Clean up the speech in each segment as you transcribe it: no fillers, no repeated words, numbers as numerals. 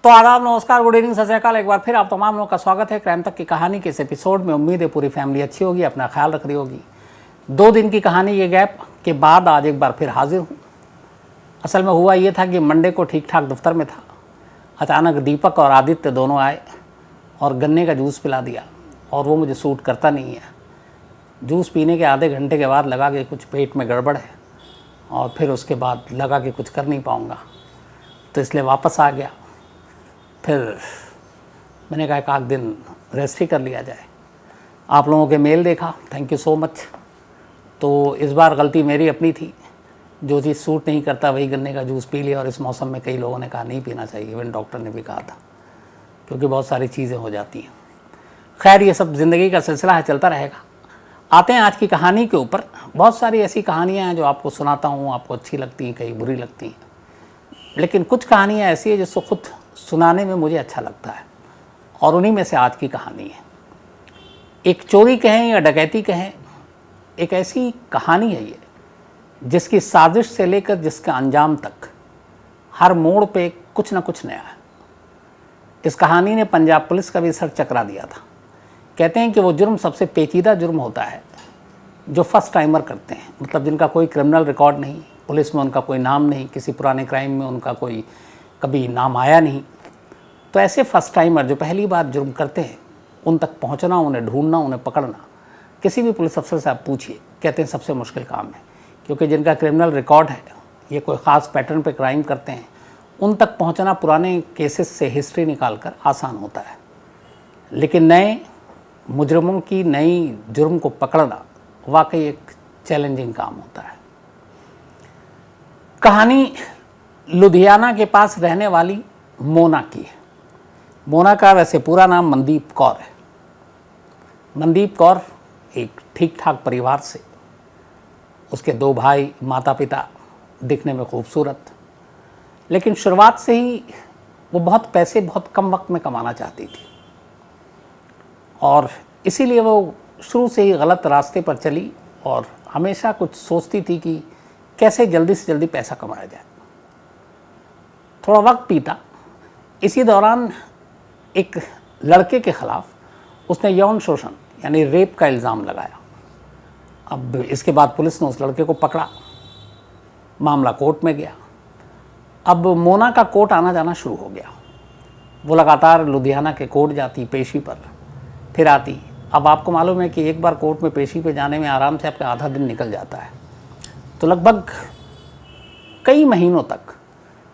तो आदाब, नमस्कार, गुड इवनिंग, सत श्री अकाल। एक बार फिर आप तमाम लोगों का स्वागत है क्राइम तक की कहानी के इस एपिसोड में। उम्मीद है पूरी फैमिली अच्छी होगी, अपना ख्याल रख रही होगी। 2 दिन की कहानी ये गैप के बाद आज एक बार फिर हाजिर हूँ। असल में हुआ ये था कि मंडे को ठीक ठाक दफ्तर में था, अचानक दीपक और आदित्य दोनों आए और गन्ने का जूस पिला दिया। और वो मुझे सूट करता नहीं है। जूस पीने के आधे घंटे के बाद लगा कि कुछ पेट में गड़बड़ है, और फिर उसके बाद लगा कि कुछ कर नहीं पाऊँगा, तो इसलिए वापस आ गया। फिर मैंने कहा एक आध दिन रेस्ट ही कर लिया जाए। आप लोगों के मेल देखा, थैंक यू सो मच। तो इस बार गलती मेरी अपनी थी, जो चीज़ सूट नहीं करता वही गन्ने का जूस पी लिया। और इस मौसम में कई लोगों ने कहा नहीं पीना चाहिए, इवन डॉक्टर ने भी कहा था, क्योंकि बहुत सारी चीज़ें हो जाती हैं। खैर, ये सब ज़िंदगी का सिलसिला है, चलता रहेगा। आते हैं आज की कहानी के ऊपर। बहुत सारी ऐसी कहानियाँ हैं जो आपको सुनाता हूँ, आपको अच्छी लगती हैं, कई बुरी लगती हैं, लेकिन कुछ कहानियाँ ऐसी हैं जिसको खुद सुनाने में मुझे अच्छा लगता है, और उन्हीं में से आज की कहानी है। एक चोरी कहें या डकैती कहें, एक ऐसी कहानी है ये जिसकी साजिश से लेकर जिसका अंजाम तक हर मोड़ पे कुछ ना कुछ नया है। इस कहानी ने पंजाब पुलिस का भी सर चकरा दिया था। कहते हैं कि वो जुर्म सबसे पेचीदा जुर्म होता है जो फर्स्ट टाइमर करते हैं, मतलब जिनका कोई क्रिमिनल रिकॉर्ड नहीं, पुलिस में उनका कोई नाम नहीं, किसी पुराने क्राइम में उनका कोई कभी नाम आया नहीं। तो ऐसे फर्स्ट टाइमर जो पहली बार जुर्म करते हैं, उन तक पहुंचना, उन्हें ढूंढना, उन्हें पकड़ना, किसी भी पुलिस अफसर से आप पूछिए, कहते हैं सबसे मुश्किल काम है। क्योंकि जिनका क्रिमिनल रिकॉर्ड है, ये कोई ख़ास पैटर्न पे क्राइम करते हैं, उन तक पहुंचना पुराने केसेस से हिस्ट्री निकाल कर आसान होता है, लेकिन नए मुजरिमों की नई जुर्म को पकड़ना वाकई एक चैलेंजिंग काम होता है। कहानी लुधियाना के पास रहने वाली मोना की है। मोना का वैसे पूरा नाम मनदीप कौर है। मनदीप कौर एक ठीक ठाक परिवार से, उसके 2 भाई, माता पिता, दिखने में खूबसूरत, लेकिन शुरुआत से ही वो बहुत पैसे बहुत कम वक्त में कमाना चाहती थी, और इसीलिए वो शुरू से ही गलत रास्ते पर चली और हमेशा कुछ सोचती थी कि कैसे जल्दी से जल्दी पैसा कमाया जाए। थोड़ा वक्त बीता, इसी दौरान एक लड़के के खिलाफ उसने यौन शोषण यानी रेप का इल्ज़ाम लगाया। अब इसके बाद पुलिस ने उस लड़के को पकड़ा, मामला कोर्ट में गया। अब मोना का कोर्ट आना जाना शुरू हो गया। वो लगातार लुधियाना के कोर्ट जाती, पेशी पर फिर आती। अब आपको मालूम है कि एक बार कोर्ट में पेशी पे जाने में आराम से आपका आधा दिन निकल जाता है। तो लगभग कई महीनों तक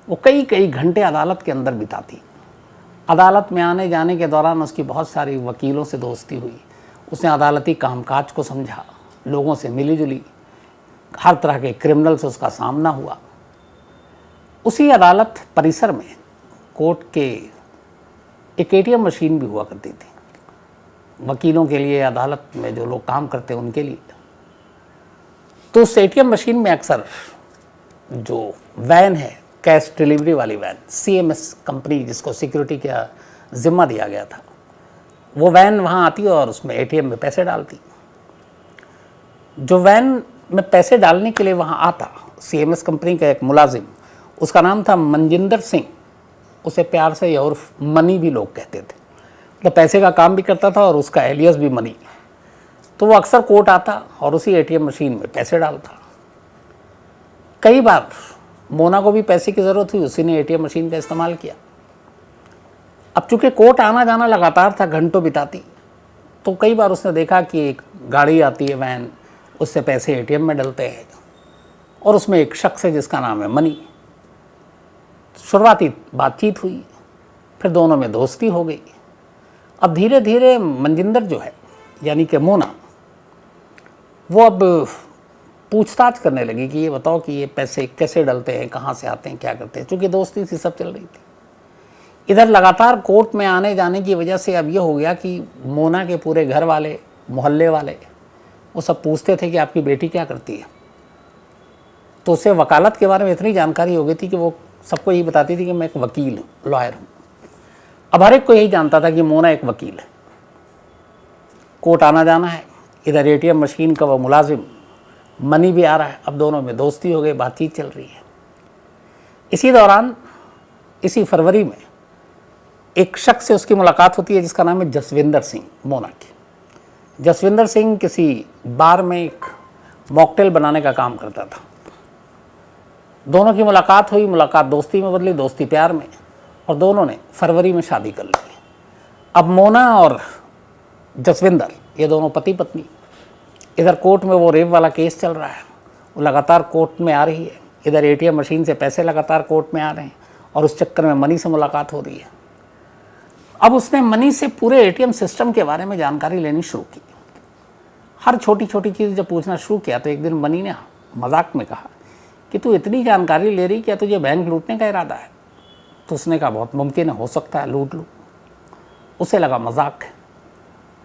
वो कई घंटे अदालत के अंदर बिताती। अदालत में आने जाने के दौरान उसकी बहुत सारी वकीलों से दोस्ती हुई। उसने अदालती कामकाज को समझा, लोगों से मिली जुली, हर तरह के क्रिमिनल से उसका सामना हुआ। उसी अदालत परिसर में कोर्ट के एक ATM मशीन भी हुआ करती थी, वकीलों के लिए, अदालत में जो लोग काम करते हैं उनके लिए। तो उस ATM मशीन में अक्सर जो वैन है, कैश डिलीवरी वाली वैन, CMS कंपनी जिसको सिक्योरिटी का जिम्मा दिया गया था, वो वैन वहाँ आती और उसमें ATM में पैसे डालती। जो वैन में पैसे डालने के लिए वहाँ आता, CMS कंपनी का एक मुलाजिम, उसका नाम था मनजिंदर सिंह। उसे प्यार से और मनी भी लोग कहते थे, मतलब पैसे का काम भी करता था और उसका एलियस भी मनी। तो वो अक्सर कोर्ट आता और उसी ATM मशीन में पैसे डालता। कई बार मोना को भी पैसे की ज़रूरत हुई, उसी ने ATM मशीन का इस्तेमाल किया। अब चूंकि कोर्ट आना जाना लगातार था, घंटों बिताती, तो कई बार उसने देखा कि एक गाड़ी आती है, वैन, उससे पैसे ATM में डलते हैं, और उसमें एक शख्स है जिसका नाम है मनी। शुरुआती बातचीत हुई, फिर दोनों में दोस्ती हो गई। अब धीरे धीरे मनजिंदर जो है, यानी कि मोना, वो अब पूछताछ करने लगी कि ये बताओ कि ये पैसे कैसे डलते हैं, कहाँ से आते हैं, क्या करते हैं। चूँकि दोस्ती सी सब चल रही थी। इधर लगातार कोर्ट में आने जाने की वजह से अब ये हो गया कि मोना के पूरे घर वाले, मोहल्ले वाले, वो सब पूछते थे कि आपकी बेटी क्या करती है। तो उसे वकालत के बारे में इतनी जानकारी हो गई थी कि वो सबको यही बताती थी कि मैं एक वकील हूँ, लॉयर हूँ। अब हर एक को यही जानता था कि मोना एक वकील है। कोर्ट आना जाना है, इधर ATM मशीन का वो मुलाजिम मनी भी आ रहा है। अब दोनों में दोस्ती हो गई, बातचीत चल रही है। इसी दौरान, इसी फरवरी में एक शख्स से उसकी मुलाकात होती है जिसका नाम है जसविंदर सिंह, मोना की। जसविंदर सिंह किसी बार में एक मॉकटेल बनाने का काम करता था। दोनों की मुलाकात हुई, मुलाकात दोस्ती में बदली, दोस्ती प्यार में, और दोनों ने फरवरी में शादी कर ली। अब मोना और जसविंदर ये दोनों पति पत्नी, इधर कोर्ट में वो रेप वाला केस चल रहा है, वो लगातार कोर्ट में आ रही है, इधर एटीएम मशीन से पैसे लगातार कोर्ट में आ रहे हैं, और उस चक्कर में मनी से मुलाकात हो रही है। अब उसने मनी से पूरे एटीएम सिस्टम के बारे में जानकारी लेनी शुरू की। हर छोटी छोटी चीज़ जब पूछना शुरू किया तो एक दिन मनी ने मजाक में कहा कि तू इतनी जानकारी ले रही, क्या तुझे बैंक लूटने का इरादा है? तो उसने कहा बहुत मुमकिन है, हो सकता है लूट लूँ। उसे लगा मजाक है,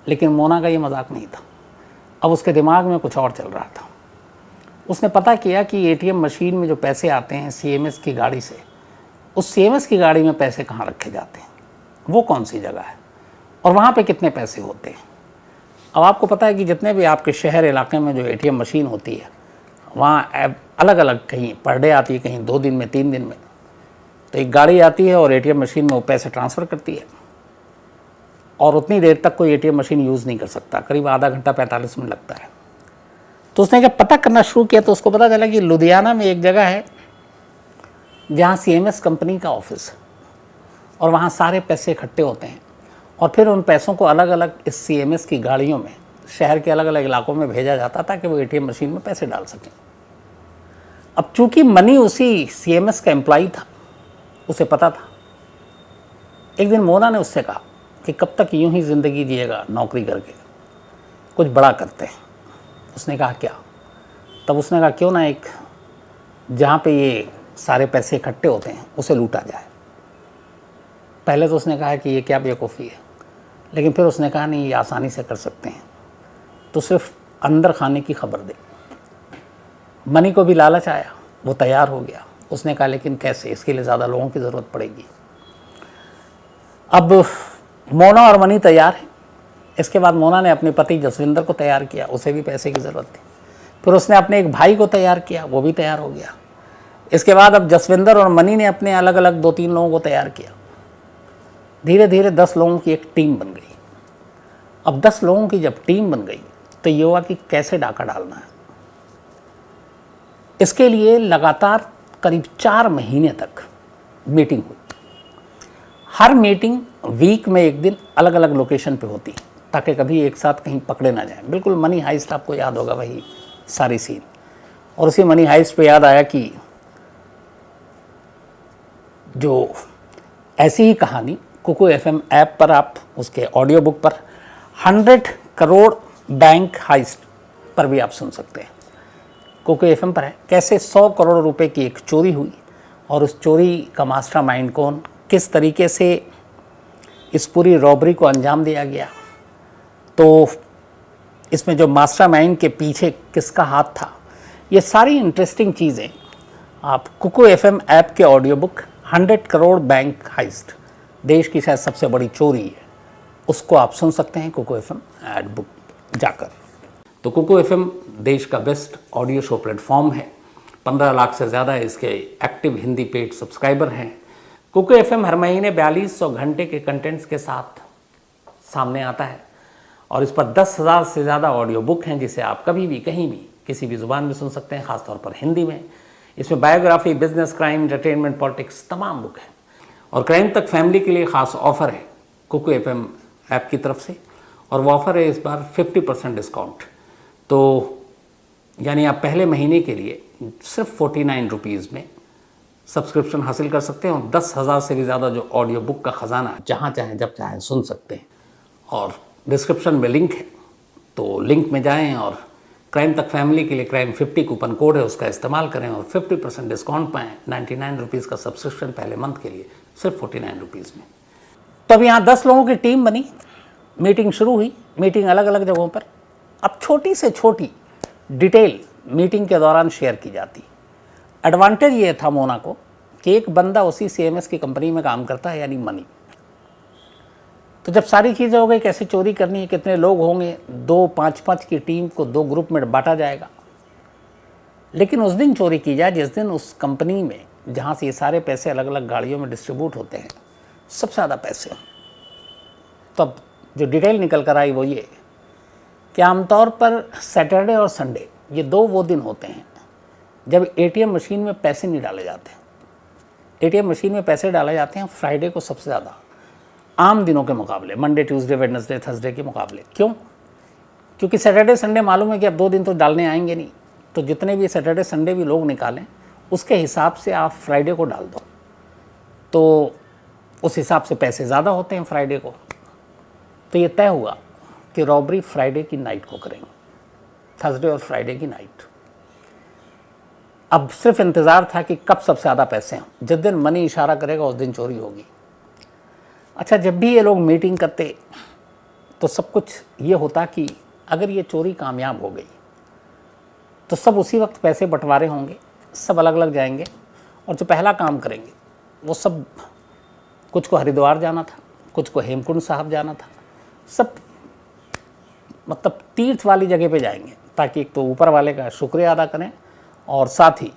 लेकिन मोना का ये मजाक नहीं था। अब उसके दिमाग में कुछ और चल रहा था। उसने पता किया कि एटीएम मशीन में जो पैसे आते हैं सीएमएस की गाड़ी से, उस सीएमएस की गाड़ी में पैसे कहाँ रखे जाते हैं, वो कौन सी जगह है, और वहाँ पे कितने पैसे होते हैं। अब आपको पता है कि जितने भी आपके शहर इलाके में जो एटीएम मशीन होती है, वहाँ अलग अलग, कहीं पर डे आती है, कहीं 2 दिन में, 3 दिन में। तो एक गाड़ी आती है और एटीएम मशीन में वो पैसे ट्रांसफ़र करती है, और उतनी देर तक कोई एटीएम मशीन यूज़ नहीं कर सकता, करीब आधा घंटा 45 मिनट लगता है। तो उसने जब पता करना शुरू किया तो उसको पता चला कि लुधियाना में एक जगह है जहाँ सीएमएस कंपनी का ऑफिस है, और वहाँ सारे पैसे इकट्ठे होते हैं, और फिर उन पैसों को अलग अलग इस सीएमएस की गाड़ियों में शहर के अलग अलग इलाकों में भेजा जाता था कि वो एटीएम मशीन में पैसे डाल सकें। अब चूंकि मनी उसी सीएमएस का एम्प्लॉई था, उसे पता था। एक दिन मोना ने उससे कहा कि कब तक यूं ही ज़िंदगी जिएगा नौकरी करके, कुछ बड़ा करते हैं। उसने कहा क्या? तब उसने कहा क्यों ना एक जहाँ पे ये सारे पैसे इकट्ठे होते हैं उसे लूटा जाए। पहले तो उसने कहा कि ये क्या बेवकूफ़ी है, लेकिन फिर उसने कहा नहीं, ये आसानी से कर सकते हैं, तो सिर्फ अंदर खाने की खबर दे। मनी को भी लालच आया, वो तैयार हो गया। उसने कहा लेकिन कैसे, इसके लिए ज़्यादा लोगों की ज़रूरत पड़ेगी। अब मोना और मनी तैयार है। इसके बाद मोना ने अपने पति जसविंदर को तैयार किया, उसे भी पैसे की ज़रूरत थी। फिर उसने अपने एक भाई को तैयार किया, वो भी तैयार हो गया। इसके बाद अब जसविंदर और मनी ने अपने अलग अलग 2-3 लोगों को तैयार किया। धीरे धीरे 10 लोगों की एक टीम बन गई। अब 10 लोगों की जब टीम बन गई तो ये हुआ कि कैसे डाका डालना है। इसके लिए लगातार करीब 4 महीने तक मीटिंग हुई। हर मीटिंग वीक में एक दिन अलग अलग लोकेशन पे होती, ताकि कभी एक साथ कहीं पकड़े ना जाए। बिल्कुल मनी हाइस्ट, आपको याद होगा वही सारी सीन। और उसी मनी हाइस्ट पे याद आया कि जो ऐसी ही कहानी कुकू एफएम ऐप पर, आप उसके ऑडियो बुक पर 100 करोड़ बैंक हाइस्ट पर भी आप सुन सकते हैं। कुकू एफएम पर है कैसे 100 करोड़ रुपए की एक चोरी हुई, और उस चोरी का मास्टरमाइंड कौन, किस तरीके से इस पूरी रॉबरी को अंजाम दिया गया, तो इसमें जो मास्टरमाइंड के पीछे किसका हाथ था, ये सारी इंटरेस्टिंग चीज़ें आप कुकू एफएम ऐप के audio book 100 crore bank heist, देश की शायद सबसे बड़ी चोरी है, उसको आप सुन सकते हैं कुकू एफएम ऐप बुक जाकर। तो कुकू एफएम देश का बेस्ट ऑडियो शो प्लेटफॉर्म है। 15 लाख से ज़्यादा इसके एक्टिव हिंदी पेड सब्सक्राइबर हैं। कुकू एफएम हर महीने 4200 घंटे के कंटेंट्स के साथ सामने आता है, और इस पर 10,000 से ज़्यादा ऑडियो बुक हैं, जिसे आप कभी भी, कहीं भी, किसी भी ज़ुबान में सुन सकते हैं, ख़ासतौर पर हिंदी में। इसमें biography, business, crime, entertainment, politics, तमाम बुक हैं। और क्राइम तक फैमिली के लिए ख़ास ऑफ़र है कुकू एफएम ऐप की तरफ से, और वो ऑफ़र है इस बार 50% डिस्काउंट। तो यानी आप पहले महीने के लिए सिर्फ 49 रुपीज़ में सब्सक्रिप्शन हासिल कर सकते हैं, और 10,000 से भी ज़्यादा जो ऑडियो बुक का ख़जाना जहाँ चाहें जब चाहें सुन सकते हैं। और डिस्क्रिप्शन में लिंक है, तो लिंक में जाएं और क्राइम तक फैमिली के लिए क्राइम 50 कूपन कोड है, उसका इस्तेमाल करें और 50% डिस्काउंट पाएँ। 99 रुपीज़ का सब्सक्रिप्शन पहले मंथ के लिए सिर्फ 49 रुपीज़ में। तो अब यहाँ 10 लोगों की टीम बनी, मीटिंग शुरू हुई। मीटिंग अलग अलग जगहों पर, अब छोटी से छोटी डिटेल मीटिंग के दौरान शेयर की जाती। एडवांटेज ये था मोना को कि एक बंदा उसी सीएमएस की कंपनी में काम करता है, यानी मनी। तो जब सारी चीज़ें हो गई, कैसे चोरी करनी है, कितने लोग होंगे, 2-5-5 की टीम को 2 ग्रुप में बांटा जाएगा। लेकिन उस दिन चोरी की जाए जिस दिन उस कंपनी में, जहाँ से ये सारे पैसे अलग अलग गाड़ियों में डिस्ट्रीब्यूट होते हैं, सबसे ज़्यादा पैसे तब जो डिटेल निकल कर आई वो ये कि आमतौर पर सैटरडे और संडे ये वो दिन होते हैं जब एटीएम मशीन में पैसे नहीं डाले जाते। एटीएम मशीन में पैसे डाले जाते हैं फ्राइडे को सबसे ज़्यादा, आम दिनों के मुकाबले, मंडे, ट्यूसडे, वेडनेसडे, थर्सडे के मुकाबले। क्यों? क्योंकि सैटरडे संडे मालूम है कि अब 2 दिन तो डालने आएंगे नहीं, तो जितने भी सैटरडे संडे भी लोग निकालें उसके हिसाब से आप फ्राइडे को डाल दो, तो उस हिसाब से पैसे ज़्यादा होते हैं फ्राइडे को। तो ये तय हुआ कि रॉबरी फ्राइडे की नाइट को करेंगे, थर्सडे और फ्राइडे की नाइट। अब सिर्फ इंतज़ार था कि कब सबसे ज़्यादा पैसे हों, जिस दिन मनी इशारा करेगा उस दिन चोरी होगी। अच्छा, जब भी ये लोग मीटिंग करते तो सब कुछ ये होता कि अगर ये चोरी कामयाब हो गई तो सब उसी वक्त पैसे बंटवारे होंगे, सब अलग अलग जाएंगे और जो पहला काम करेंगे वो सब, कुछ को हरिद्वार जाना था, कुछ को हेमकुंड साहब जाना था, सब मतलब तीर्थ वाली जगह पे जाएंगे ताकि एक तो ऊपर वाले का शुक्रिया अदा करें और साथ ही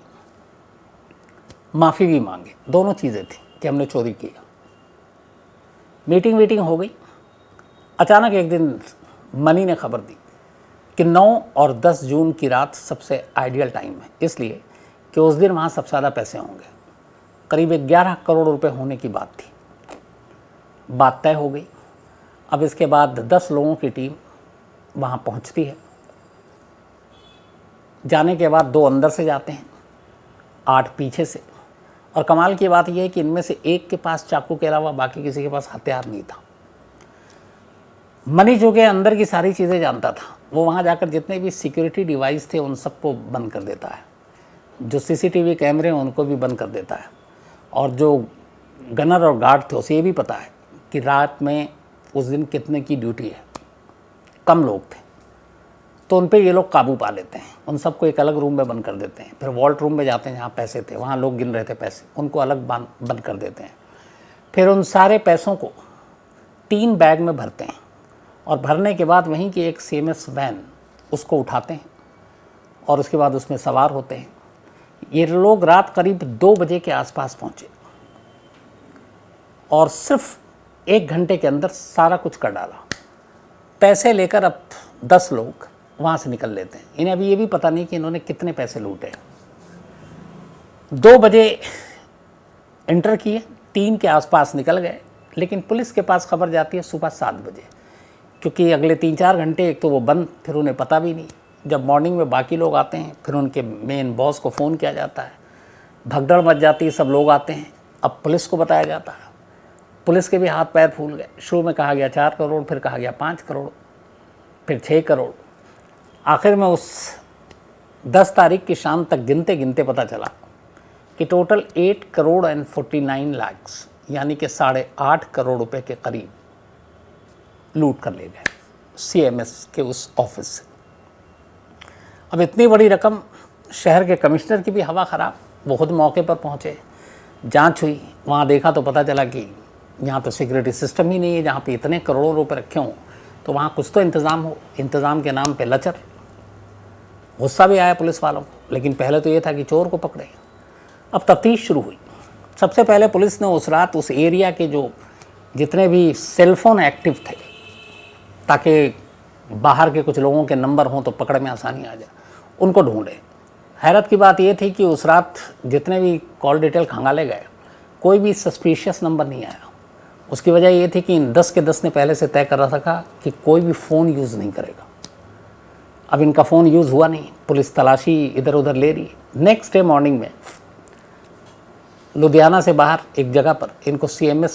माफ़ी भी मांगे। दोनों चीज़ें थी कि हमने चोरी किया। मीटिंग हो गई। अचानक एक दिन मनी ने खबर दी कि 9 और 10 जून की रात सबसे आइडियल टाइम है, इसलिए कि उस दिन वहाँ सबसे ज़्यादा पैसे होंगे। करीब 11 करोड़ रुपए होने की बात थी। बात तय हो गई। अब इसके बाद 10 लोगों की टीम वहाँ पहुँचती है। जाने के बाद 2 अंदर से जाते हैं, 8 पीछे से। और कमाल की बात यह है कि इनमें से एक के पास चाकू के अलावा बाकी किसी के पास हथियार नहीं था। मनी जो कि अंदर की सारी चीज़ें जानता था, वो वहाँ जाकर जितने भी सिक्योरिटी डिवाइस थे उन सबको बंद कर देता है, जो सीसीटीवी कैमरे हैं उनको भी बंद कर देता है, और जो गनर और गार्ड थे उसे ये भी पता है कि रात में उस दिन कितने की ड्यूटी है। कम लोग थे तो उन पे ये लोग काबू पा लेते हैं। उन सबको एक अलग रूम में बंद कर देते हैं। फिर वॉल्ट रूम में जाते हैं जहाँ पैसे थे, वहाँ लोग गिन रहे थे पैसे, उनको अलग बंद कर देते हैं। फिर उन सारे पैसों को 3 बैग में भरते हैं और भरने के बाद वहीं की एक CMS वैन उसको उठाते हैं और उसके बाद उसमें सवार होते हैं। ये लोग रात करीब 2 बजे के आसपास पहुँचे और सिर्फ 1 घंटे के अंदर सारा कुछ कर डाला। पैसे लेकर अब 10 लोग वहाँ से निकल लेते हैं। इन्हें अभी ये भी पता नहीं कि इन्होंने कितने पैसे लूटे। 2 बजे एंटर किए, 3 के आसपास निकल गए, लेकिन पुलिस के पास खबर जाती है सुबह 7 बजे, क्योंकि अगले 3-4 घंटे एक तो वो बंद, फिर उन्हें पता भी नहीं। जब मॉर्निंग में बाकी लोग आते हैं फिर उनके मेन बॉस को फ़ोन किया जाता है, भगदड़ मच जाती है, सब लोग आते हैं। अब पुलिस को बताया जाता है, पुलिस के भी हाथ पैर फूल गए। शुरू में कहा गया 4 करोड़, फिर कहा गया 5 करोड़, फिर 6 करोड़। आखिर में उस 10 तारीख की शाम तक गिनते गिनते पता चला कि टोटल 8 करोड़ एंड 49 लाख, यानी कि 8.5 करोड़ रुपए के करीब लूट कर ले गए CMS के उस ऑफिस से। अब इतनी बड़ी रकम, शहर के कमिश्नर की भी हवा ख़राब। वो खुद मौके पर पहुँचे, जांच हुई, वहाँ देखा तो पता चला कि यहाँ तो सिक्योरिटी सिस्टम ही नहीं है। जहाँ पे इतने करोड़ों रुपए रखे हों तो वहाँ कुछ तो इंतज़ाम हो। इंतज़ाम के नाम पे लचर। गुस्सा भी आया पुलिस वालों को, लेकिन पहले तो ये था कि चोर को पकड़े। अब तफ्तीश शुरू हुई। सबसे पहले पुलिस ने उस रात उस एरिया के जो जितने भी सेलफोन एक्टिव थे, ताकि बाहर के कुछ लोगों के नंबर हों तो पकड़ में आसानी आ जाए, उनको ढूंढे। हैरत की बात यह थी कि उस रात जितने भी कॉल डिटेल खंगाले गए, कोई भी सस्पिशियस नंबर नहीं आया। उसकी वजह ये थी कि इन 10 के 10 ने पहले से तय कर रखा था कि कोई भी फ़ोन यूज़ नहीं करेगा। अब इनका फ़ोन यूज़ हुआ नहीं, पुलिस तलाशी इधर उधर ले रही। नेक्स्ट डे मॉर्निंग में लुधियाना से बाहर एक जगह पर इनको CMS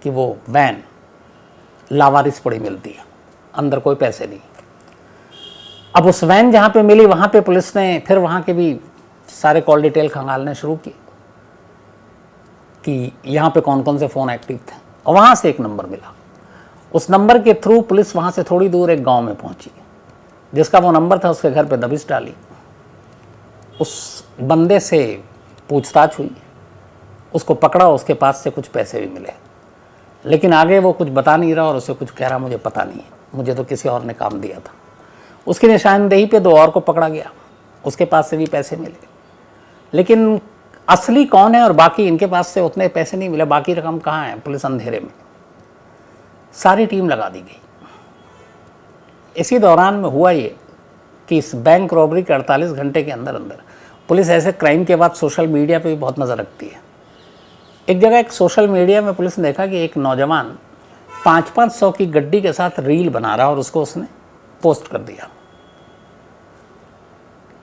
की वो वैन लावारिस पड़ी मिलती है, अंदर कोई पैसे नहीं। अब उस वैन जहाँ पे मिली वहाँ पे पुलिस ने फिर वहाँ के भी सारे कॉल डिटेल खंगालने शुरू किए कि यहाँ पे कौन कौन से फ़ोन एक्टिव थे, और वहाँ से एक नंबर मिला। उस नंबर के थ्रू पुलिस वहाँ से थोड़ी दूर एक गांव में पहुँची। जिसका वो नंबर था उसके घर पे दबिश डाली। उस बंदे से पूछताछ हुई, उसको पकड़ा, उसके पास से कुछ पैसे भी मिले, लेकिन आगे वो कुछ बता नहीं रहा और उसे कुछ कह रहा मुझे पता नहीं है, मुझे तो किसी और ने काम दिया था। उसकी निशानदेही पे 2 और को पकड़ा गया, उसके पास से भी पैसे मिले, लेकिन असली कौन है और बाकी इनके पास से उतने पैसे नहीं मिले, बाकी रकम कहाँ है, पुलिस अंधेरे में। सारी टीम लगा दी गई। इसी दौरान में हुआ ये कि इस बैंक रॉबरी के 48 घंटे के अंदर अंदर पुलिस ऐसे क्राइम के बाद सोशल मीडिया पे भी बहुत नज़र रखती है। एक जगह एक सोशल मीडिया में पुलिस ने देखा कि एक नौजवान 500 की गड्डी के साथ रील बना रहा और उसको उसने पोस्ट कर दिया।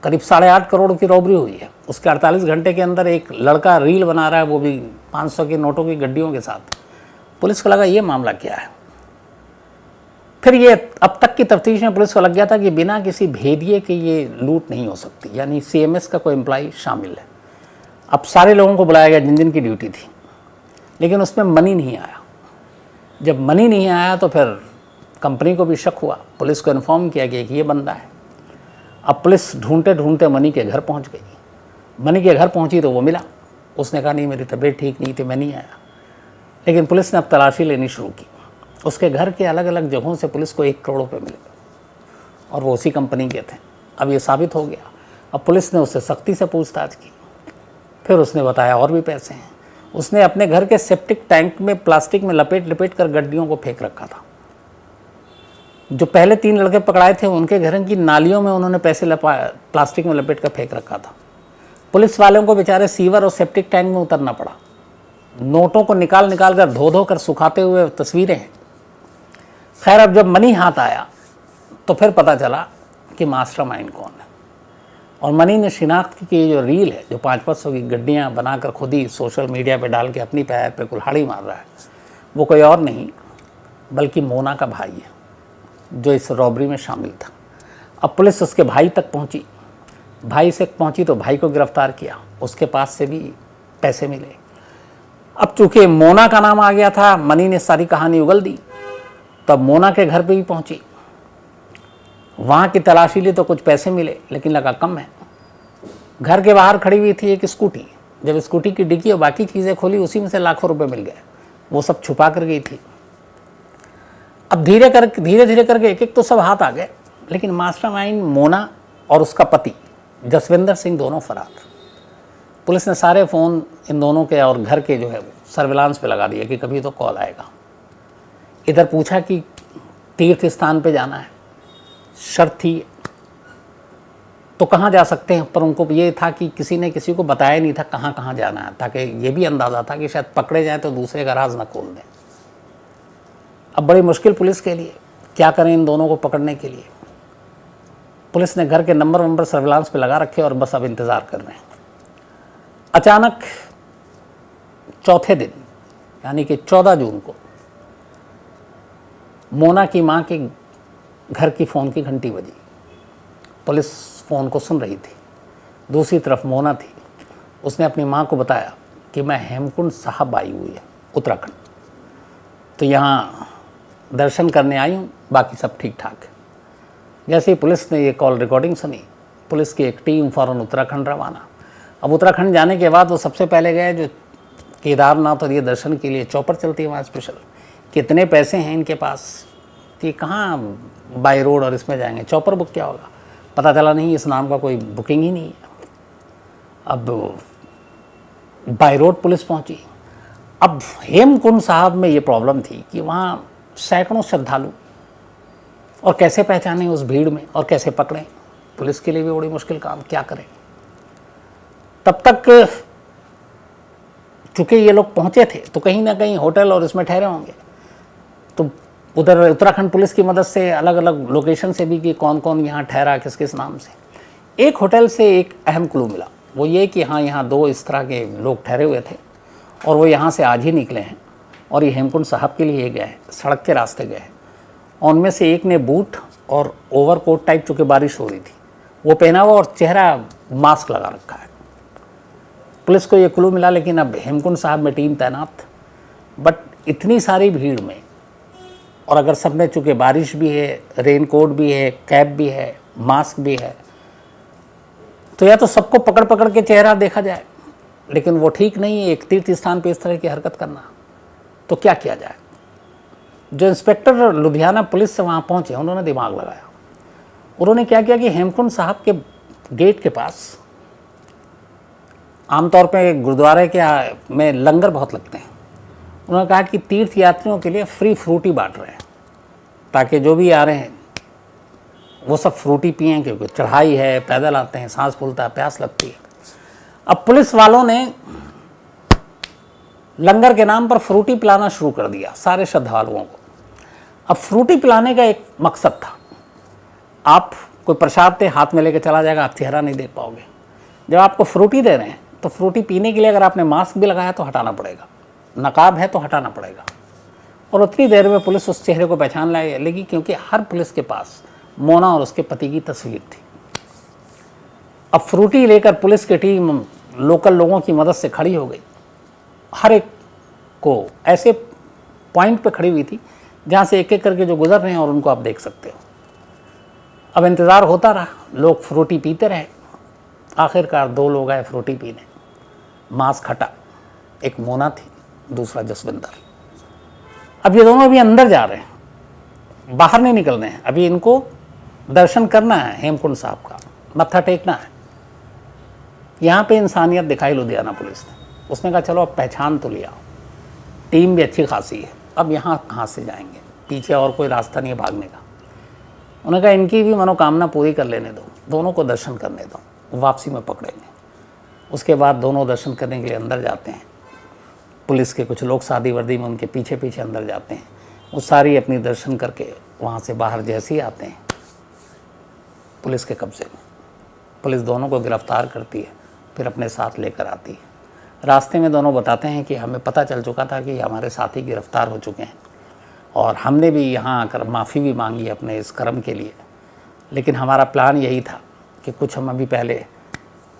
करीब 8.5 करोड़ की रॉबरी हुई है। उसके 48 घंटे के अंदर एक लड़का रील बना रहा है, वो भी 500 के नोटों की गड्डियों के साथ। पुलिस को लगा ये मामला क्या है। फिर ये अब तक की तफ्तीश में पुलिस को लग गया था कि बिना किसी भेदिए के ये लूट नहीं हो सकती, यानी CMS का कोई एम्प्लॉय शामिल है। अब सारे लोगों को बुलाया गया जिन जिन की ड्यूटी थी, लेकिन उसमें मनी नहीं आया। जब मनी नहीं आया तो फिर कंपनी को भी शक हुआ, पुलिस को इन्फॉर्म किया कि ये बंदा है। अब पुलिस ढूंढते ढूंढते मनी के घर पहुंच गई। मनी के घर पहुंची तो वो मिला। उसने कहा नहीं, मेरी तबीयत ठीक नहीं थी, मैं नहीं आया। लेकिन पुलिस ने अब तलाशी लेनी शुरू की। उसके घर के अलग अलग जगहों से पुलिस को 1 करोड़ रुपये मिले और वो उसी कंपनी के थे। अब ये साबित हो गया। अब पुलिस ने उससे सख्ती से पूछताछ की। फिर उसने बताया और भी पैसे हैं। उसने अपने घर के सेप्टिक टैंक में प्लास्टिक में लपेट कर गड्डियों को फेंक रखा था। जो पहले 3 लड़के पकड़ाए थे उनके घर की नालियों में उन्होंने पैसे प्लास्टिक में लपेट कर फेंक रखा था। पुलिस वालों को बेचारे सीवर और सेप्टिक टैंक में उतरना पड़ा। नोटों को निकाल कर धो कर सुखाते हुए तस्वीरें हैं। खैर, अब जब मनी हाथ आया तो फिर पता चला कि मास्टरमाइंड कौन है। और मनी ने शिनाख्त की कि ये जो रील है, जो 500 की गड्डियाँ बनाकर खुद ही सोशल मीडिया पे डाल के अपनी पैर पे कुल्हाड़ी मार रहा है, वो कोई और नहीं बल्कि मोना का भाई है, जो इस रॉबरी में शामिल था। अब पुलिस उसके भाई तक पहुंची। भाई से पहुंची तो भाई को गिरफ्तार किया। उसके पास से भी पैसे मिले। अब चूंकि मोना का नाम आ गया था, मनी ने सारी कहानी उगल दी। तब मोना के घर पे भी पहुंची। वहाँ की तलाशी ली तो कुछ पैसे मिले, लेकिन लगा कम है। घर के बाहर खड़ी हुई थी एक स्कूटी। जब स्कूटी की डिक्की और बाकी चीज़ें खोली, उसी में से लाखों रुपए मिल गए। वो सब छुपा कर गई थी। अब धीरे धीरे करके एक एक तो सब हाथ आ गए, लेकिन मास्टरमाइंड मोना और उसका पति जसविंदर सिंह दोनों फरार। पुलिस ने सारे फ़ोन इन दोनों के और घर के जो है सर्विलांस पे लगा दिया कि कभी तो कॉल आएगा। इधर पूछा कि तीर्थ स्थान पे जाना है, शर्त थी तो कहाँ जा सकते हैं, पर उनको ये था कि किसी ने किसी को बताया नहीं था कहाँ कहाँ जाना है, ताकि ये भी अंदाज़ा था कि शायद पकड़े जाएं तो दूसरे का राज न खोल दें। अब बड़ी मुश्किल पुलिस के लिए, क्या करें इन दोनों को पकड़ने के लिए। पुलिस ने घर के नंबर सर्विलांस पे लगा रखे और बस अब इंतज़ार कर रहे हैं। अचानक चौथे दिन यानी कि 14 जून को मोना की मां के घर की फ़ोन की घंटी बजी। पुलिस फ़ोन को सुन रही थी। दूसरी तरफ मोना थी। उसने अपनी मां को बताया कि मैं हेमकुंड साहब आई हुई है उत्तराखंड, तो यहाँ दर्शन करने आई हूँ, बाकी सब ठीक ठाक है। जैसे ही पुलिस ने ये कॉल रिकॉर्डिंग सुनी, पुलिस की एक टीम फ़ौरन उत्तराखंड रवाना। अब उत्तराखंड जाने के बाद वो सबसे पहले गए जो केदारनाथ और ये दर्शन के लिए चौपर चलती है वहाँ स्पेशल। कितने पैसे हैं इनके पास कि कहाँ बाय रोड और इसमें जाएंगे, चौपर बुक क्या होगा। पता चला नहीं, इस नाम का कोई बुकिंग ही नहीं है। अब बाय रोड पुलिस पहुंची। अब हेमकुंड साहब में ये प्रॉब्लम थी कि वहाँ सैकड़ों श्रद्धालु, और कैसे पहचानें उस भीड़ में और कैसे पकड़ें। पुलिस के लिए भी बड़ी मुश्किल काम, क्या करें। तब तक चूँकि ये लोग पहुँचे थे तो कहीं ना कहीं होटल और इसमें ठहरे होंगे, तो उधर उत्तराखंड पुलिस की मदद से अलग अलग लोकेशन से भी कि कौन कौन यहाँ ठहरा किस किस नाम से। एक होटल से एक अहम क्लू मिला, वो ये कि हाँ यहाँ 2 इस तरह के लोग ठहरे हुए थे और वो यहाँ से आज ही निकले हैं और ये हेमकुंड साहब के लिए गए हैं, सड़क के रास्ते गए हैं। उनमें से एक ने बूट और ओवरकोट टाइप, चूँकि बारिश हो रही थी, वो पहना हुआ और चेहरा मास्क लगा रखा है। पुलिस को ये क्लू मिला, लेकिन अब हेमकुंड साहब में टीम तैनात। बट इतनी सारी भीड़ में, और अगर सब में चूँकि बारिश भी है, रेनकोट भी है, कैप भी है, मास्क भी है, तो या तो सबको पकड़ पकड़ के चेहरा देखा जाए, लेकिन वो ठीक नहीं है एक तीर्थ स्थान पे इस तरह की हरकत करना। तो क्या किया जाए। जो इंस्पेक्टर लुधियाना पुलिस से वहाँ पहुँचे, उन्होंने दिमाग लगाया। उन्होंने क्या किया कि हेमकुंड साहब के गेट के पास आमतौर पे गुरुद्वारे के में लंगर बहुत लगते हैं, उन्होंने कहा कि तीर्थ यात्रियों के लिए फ्री फ्रूटी बांट रहे हैं ताकि जो भी आ रहे हैं वो सब फ्रूटी पिएं, क्योंकि चढ़ाई है, पैदल आते हैं, सांस फूलता है, प्यास लगती है। अब पुलिस वालों ने लंगर के नाम पर फ्रूटी पिलाना शुरू कर दिया सारे श्रद्धालुओं को। अब फ्रूटी पिलाने का एक मकसद था, आप कोई प्रसाद दे हाथ में लेके चला जाएगा, आप चेहरा नहीं देख पाओगे। जब आपको फ्रूटी दे रहे हैं तो फ्रूटी पीने के लिए अगर आपने मास्क भी लगाया तो हटाना पड़ेगा, नकाब है तो हटाना पड़ेगा। और उतनी देर में पुलिस उस चेहरे को पहचान लेगी, क्योंकि हर पुलिस के पास मोना और उसके पति की तस्वीर थी। अब फ्रूटी लेकर पुलिस की टीम लोकल लोगों की मदद से खड़ी हो गई। हर एक को ऐसे पॉइंट पे खड़ी हुई थी जहाँ से एक एक करके जो गुजर रहे हैं और उनको आप देख सकते हो। अब इंतज़ार होता रहा, लोग फ्रूटी पीते रहे। आखिरकार 2 लोग आए फ्रूटी पीने, मास्क हटा, एक मोना थी, दूसरा जसविंदर। अब ये दोनों अभी अंदर जा रहे हैं, बाहर नहीं निकल रहे हैं। अभी इनको दर्शन करना है हेमकुंड साहब का, मत्था टेकना है। यहाँ पे इंसानियत दिखाई लुधियाना पुलिस ने। उसने कहा चलो अब पहचान तो लिया, टीम भी अच्छी खासी है, अब यहाँ कहाँ से जाएंगे, पीछे और कोई रास्ता नहीं है भागने का। उन्होंने कहा इनकी भी मनोकामना पूरी कर लेने दो, दोनों को दर्शन करने दो, वापसी में पकड़ेंगे। उसके बाद दोनों दर्शन करने के लिए अंदर जाते हैं। पुलिस के कुछ लोग सादी वर्दी में उनके पीछे पीछे अंदर जाते हैं। वो सारी अपनी दर्शन करके वहाँ से बाहर जैसे ही आते हैं पुलिस के कब्जे में। पुलिस दोनों को गिरफ्तार करती है, फिर अपने साथ लेकर आती है। रास्ते में दोनों बताते हैं कि हमें पता चल चुका था कि हमारे साथी गिरफ्तार हो चुके हैं और हमने भी यहाँ आकर माफ़ी भी मांगी अपने इस कर्म के लिए, लेकिन हमारा प्लान यही था कि कुछ हम अभी पहले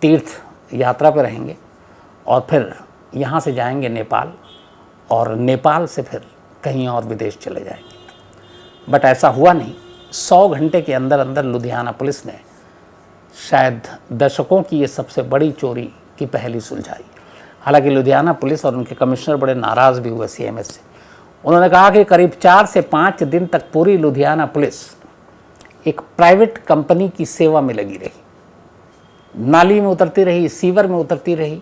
तीर्थ यात्रा पर रहेंगे और फिर यहाँ से जाएंगे नेपाल और नेपाल से फिर कहीं और विदेश चले जाएंगे। बट ऐसा हुआ नहीं। 100 घंटे के अंदर अंदर लुधियाना पुलिस ने शायद दशकों की ये सबसे बड़ी चोरी की पहली सुलझाई। हालांकि लुधियाना पुलिस और उनके कमिश्नर बड़े नाराज़ भी हुए सीएमएस से। उन्होंने कहा कि करीब 4 से 5 दिन तक पूरी लुधियाना पुलिस एक प्राइवेट कंपनी की सेवा में लगी रही, नाली में उतरती रही, सीवर में उतरती रही,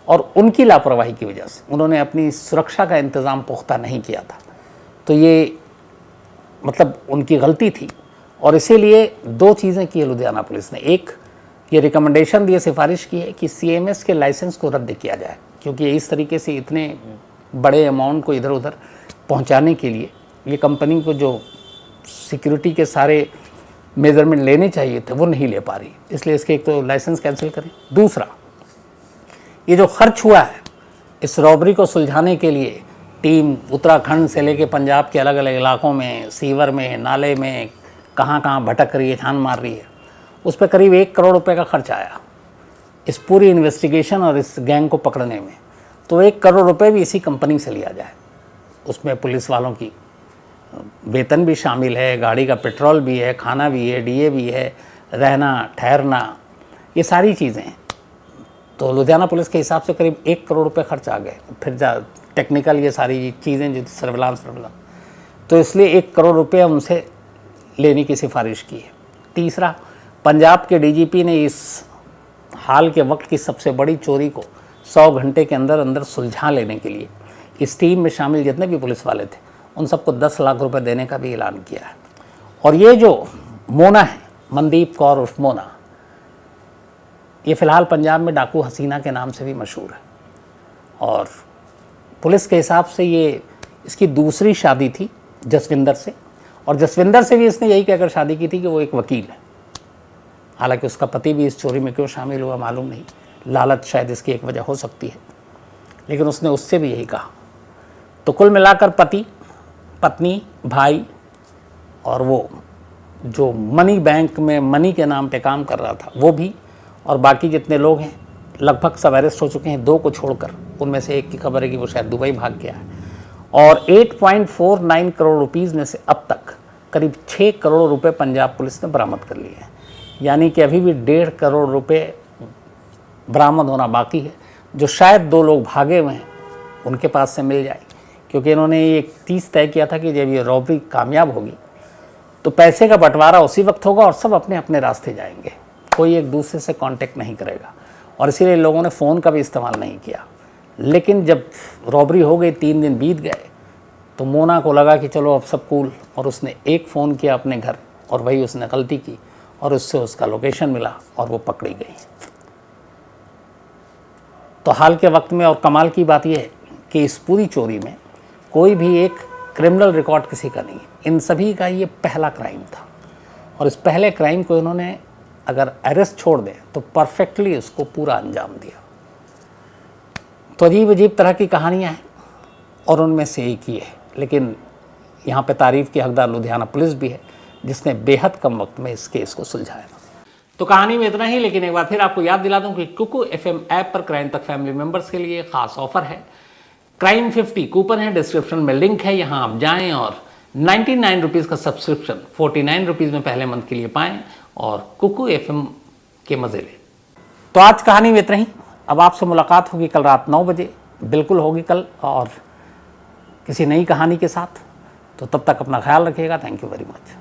और उनकी लापरवाही की वजह से उन्होंने अपनी सुरक्षा का इंतज़ाम पुख्ता नहीं किया था। तो ये मतलब उनकी गलती थी और इसीलिए 2 चीज़ें की है लुधियाना पुलिस ने। एक, ये रिकमेंडेशन दिए, सिफारिश की है कि सीएमएस के लाइसेंस को रद्द किया जाए, क्योंकि इस तरीके से इतने बड़े अमाउंट को इधर उधर पहुंचाने के लिए ये कंपनी को जो सिक्योरिटी के सारे मेजरमेंट लेने चाहिए थे वो नहीं ले पा रही, इसलिए इसके एक तो लाइसेंस कैंसिल करें। दूसरा, ये जो खर्च हुआ है इस रॉबरी को सुलझाने के लिए, टीम उत्तराखंड से लेके पंजाब के अलग अलग इलाकों में, सीवर में, नाले में, कहाँ कहाँ भटक रही है, छान मार रही है, उस पर करीब 1 करोड़ रुपए का खर्च आया इस पूरी इन्वेस्टिगेशन और इस गैंग को पकड़ने में। तो 1 करोड़ रुपए भी इसी कंपनी से लिया जाए। उसमें पुलिस वालों की वेतन भी शामिल है, गाड़ी का पेट्रोल भी है, खाना भी है, डीए भी है, रहना ठहरना, ये सारी चीज़ें। तो लुधियाना पुलिस के हिसाब से करीब 1 करोड़ रुपए खर्च आ गए। फिर टेक्निकल ये सारी चीज़ें जो सर्विलांस, तो इसलिए 1 करोड़ रुपये उनसे लेने की सिफारिश की है। तीसरा, पंजाब के डीजीपी ने इस हाल के वक्त की सबसे बड़ी चोरी को 100 घंटे के अंदर अंदर सुलझा लेने के लिए इस टीम में शामिल जितने भी पुलिस वाले थे उन सबको 10 लाख रुपए देने का भी ऐलान किया है। और ये जो मोना है, मनदीप कौर उर्फ मोना, ये फ़िलहाल पंजाब में डाकू हसीना के नाम से भी मशहूर है और पुलिस के हिसाब से ये इसकी दूसरी शादी थी जसविंदर से, और जसविंदर से भी इसने यही कहकर शादी की थी कि वो एक वकील है। हालांकि उसका पति भी इस चोरी में क्यों शामिल हुआ मालूम नहीं, लालच शायद इसकी एक वजह हो सकती है, लेकिन उसने उससे भी यही कहा। तो कुल मिलाकर पति, पत्नी, भाई और वो जो मनी बैंक में मनी के नाम पे काम कर रहा था वो भी, और बाकी जितने लोग हैं लगभग सब अरेस्ट हो चुके हैं, 2 को छोड़कर। उनमें से एक की खबर है कि वो शायद दुबई भाग गया है। और 8.49 करोड़ रुपीज़ में से अब तक करीब 6 करोड़ रुपए पंजाब पुलिस ने बरामद कर लिए हैं। यानी कि अभी भी 1.5 करोड़ रुपए बरामद होना बाकी है, जो शायद 2 लोग भागे हुए हैं उनके पास से मिल जाए, क्योंकि इन्होंने ये एक चीज़ तय किया था कि जब ये रॉबरी कामयाब होगी तो पैसे का बंटवारा उसी वक्त होगा और सब अपने अपने रास्ते जाएंगे, कोई एक दूसरे से कांटेक्ट नहीं करेगा। और इसीलिए लोगों ने फ़ोन का भी इस्तेमाल नहीं किया, लेकिन जब रॉबरी हो गई, 3 दिन बीत गए, तो मोना को लगा कि चलो अब सब कूल, और उसने एक फ़ोन किया अपने घर, और वही उसने गलती की और उससे उसका लोकेशन मिला और वो पकड़ी गई। तो हाल के वक्त में और कमाल की बात यह है कि इस पूरी चोरी में कोई भी एक क्रिमिनल रिकॉर्ड किसी का नहीं है। इन सभी का ये पहला क्राइम था, और इस पहले क्राइम को इन्होंने अगर अरेस्ट छोड़ दें तो परफेक्टली उसको पूरा अंजाम दिया। तो अजीब अजीब तरह की कहानियाँ हैं और उनमें से एक ही है, लेकिन यहाँ पे तारीफ़ की हकदार लुधियाना पुलिस भी है, जिसने बेहद कम वक्त में इस केस को सुलझाया। तो कहानी में इतना ही, लेकिन एक बार फिर आपको याद दिला दूं कि कुकू FM ऐप पर क्राइम तक फैमिली मेंबर्स के लिए खास ऑफर है। क्राइम 50 कूपन है, डिस्क्रिप्शन में लिंक है, यहाँ आप जाएं और 99 रुपीज़ का सब्सक्रिप्शन 49 रुपीज़ में पहले मंथ के लिए पाएं और कुकू FM के मज़े लें। तो आज कहानी में इतना ही। अब आपसे मुलाकात होगी कल रात 9 बजे, बिल्कुल होगी कल, और किसी नई कहानी के साथ। तो तब तक अपना ख्याल रखिएगा। Thank you very much.